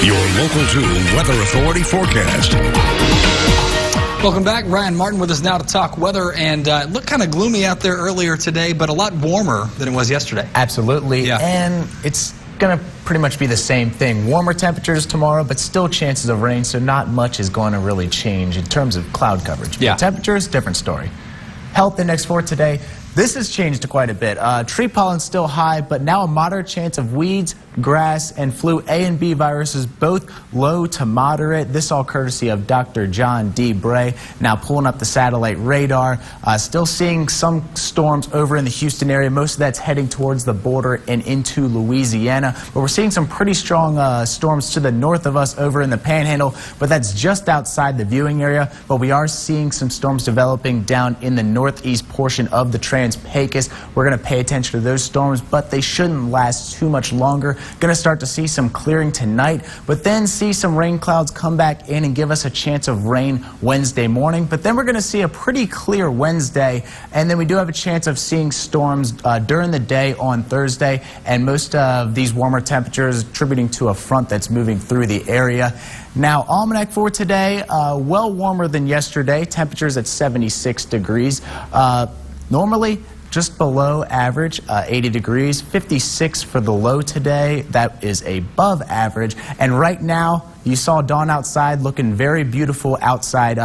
Your Local 2 Weather Authority forecast. Welcome back. Ryan Martin with us now to talk weather, and it looked kind of gloomy out there earlier today, but a lot warmer than it was yesterday. Absolutely. Yeah. And it's going to pretty much be the same thing. Warmer temperatures tomorrow, but still chances of rain, so not much is going to really change in terms of cloud coverage. Yeah. But temperatures, different story. Health index for today. This has changed quite a bit. Tree pollen still high, but now a moderate chance of weeds, grass, and flu A and B viruses, both low to moderate. This all courtesy of Dr. John D. Bray. Now pulling up the satellite radar. Still seeing some storms over in the Houston area. Most of that's heading towards the border and into Louisiana. But we're seeing some pretty strong storms to the north of us over in the Panhandle, but that's just outside the viewing area. But we are seeing some storms developing down in the northeast portion of the Trans-Pecos. We're going to pay attention to those storms, but they shouldn't last too much longer. Going to start to see some clearing tonight, but then see some rain clouds come back in and give us a chance of rain Wednesday morning. But then we're going to see a pretty clear Wednesday, and then we do have a chance of seeing storms during the day on Thursday, and most of these warmer temperatures attributing to a front that's moving through the area. Now, almanac for today, well warmer than yesterday. Temperatures at 76 degrees. Normally just below average, 80 degrees, 56 for the low today. That is above average. And right now, you saw dawn outside looking very beautiful outside.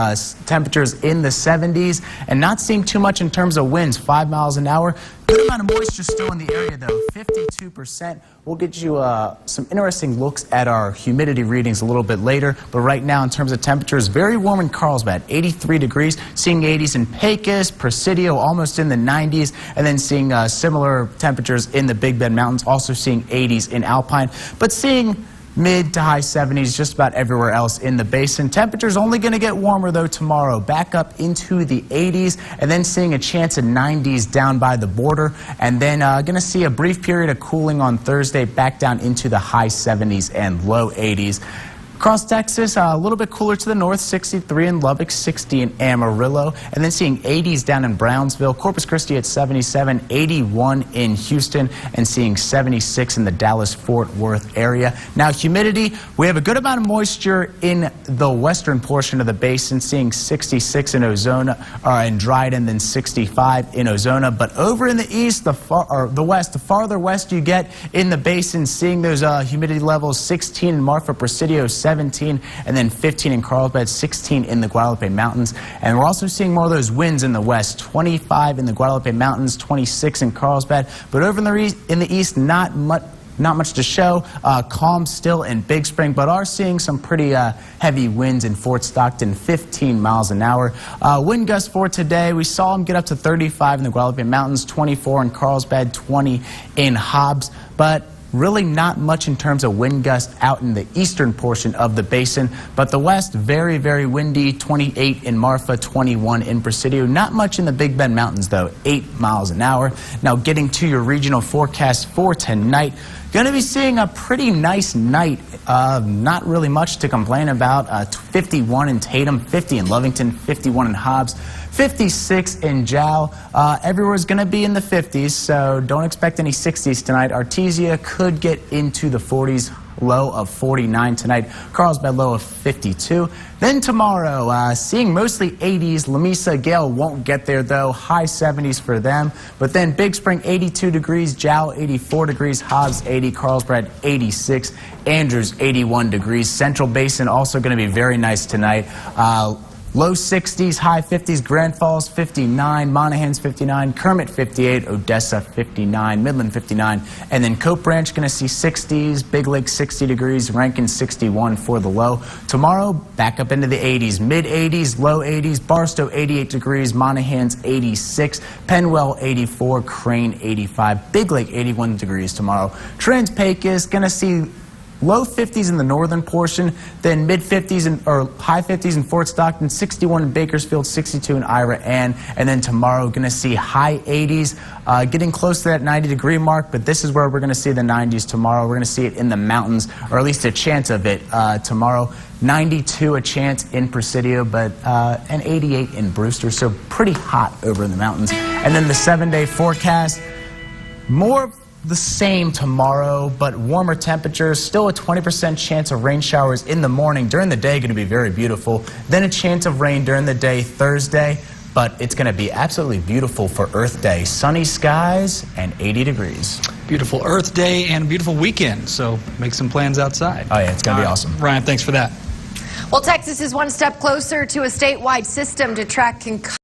Temperatures in the 70s and not seeing too much in terms of winds, 5 miles an hour. Good amount of moisture still in the area, though, 52%. We'll get you some interesting looks at our humidity readings a little bit later. But right now, in terms of temperatures, very warm in Carlsbad, 83 degrees. Seeing 80s in Pecos, Presidio, almost in the 90s. And then seeing similar temperatures in the Big Bend Mountains, also seeing 80s in Alpine. But seeing mid to high 70s just about everywhere else in the basin. Temperatures only going to get warmer, though, tomorrow. Back up into the 80s, and then seeing a chance of 90s down by the border. And then going to see a brief period of cooling on Thursday, back down into the high 70s and low 80s. Across Texas, a little bit cooler to the north, 63 in Lubbock, 60 in Amarillo, and then seeing 80s down in Brownsville, Corpus Christi at 77, 81 in Houston, and seeing 76 in the Dallas-Fort Worth area. Now, humidity, we have a good amount of moisture in the western portion of the basin, seeing 66 in Ozona, in Dryden, then 65 in Ozona. But over in the east, the farther west you get in the basin, seeing those humidity levels, 16 in Marfa, Presidio, 17, and then 15 in Carlsbad, 16 in the Guadalupe Mountains. And we're also seeing more of those winds in the west, 25 in the Guadalupe Mountains, 26 in Carlsbad. But over in the east, not much to show. Calm still in Big Spring, but are seeing some pretty heavy winds in Fort Stockton, 15 miles an hour. Wind gusts for today, we saw them get up to 35 in the Guadalupe Mountains, 24 in Carlsbad, 20 in Hobbs. But really not much in terms of wind gusts out in the eastern portion of the basin. But the west, very, very windy, 28 in Marfa, 21 in Presidio. Not much in the Big Bend Mountains, though, 8 miles an hour. Now getting to your regional forecast for tonight. Going to be seeing a pretty nice night. Not really much to complain about. 51 in Tatum, 50 in Lovington, 51 in Hobbs, 56 in Jow. Everywhere's going to be in the 50s, so don't expect any 60s tonight. Artesia could get into the 40s. Low of 49 tonight. Carlsbad low of 52. Then tomorrow, seeing mostly 80s. Lamesa, Gale won't get there, though. High 70s for them. But then Big Spring, 82 degrees. Jow, 84 degrees. Hobbs, 80. Carlsbad, 86. Andrews, 81 degrees. Central Basin also going to be very nice tonight. Low 60s, high 50s, Grand Falls 59, Monahans 59, Kermit 58, Odessa 59, Midland 59, and then Cope Branch going to see 60s, Big Lake 60 degrees, Rankin 61 for the low. Tomorrow, back up into the 80s, mid 80s, low 80s, Barstow 88 degrees, Monahans 86, Penwell 84, Crane 85, Big Lake 81 degrees tomorrow. Trans-Pecos going to see low 50s in the northern portion, then mid 50s or high 50s in Fort Stockton, 61 in Bakersfield, 62 in Ira Ann, and then tomorrow going to see high 80s, getting close to that 90-degree mark. But this is where we're going to see the 90s tomorrow. We're going to see it in the mountains, or at least a chance of it tomorrow. 92 a chance in Presidio, but an 88 in Brewster, so pretty hot over in the mountains. And then the 7-day forecast, more the same tomorrow, but warmer temperatures, still a 20% chance of rain showers in the morning. During the day, going to be very beautiful. Then a chance of rain during the day Thursday, but it's going to be absolutely beautiful for Earth Day. Sunny skies and 80 degrees. Beautiful Earth Day and a beautiful weekend, so make some plans outside. Oh, yeah, it's going to be awesome. Ryan, thanks for that. Well, Texas is one step closer to a statewide system to track concussions.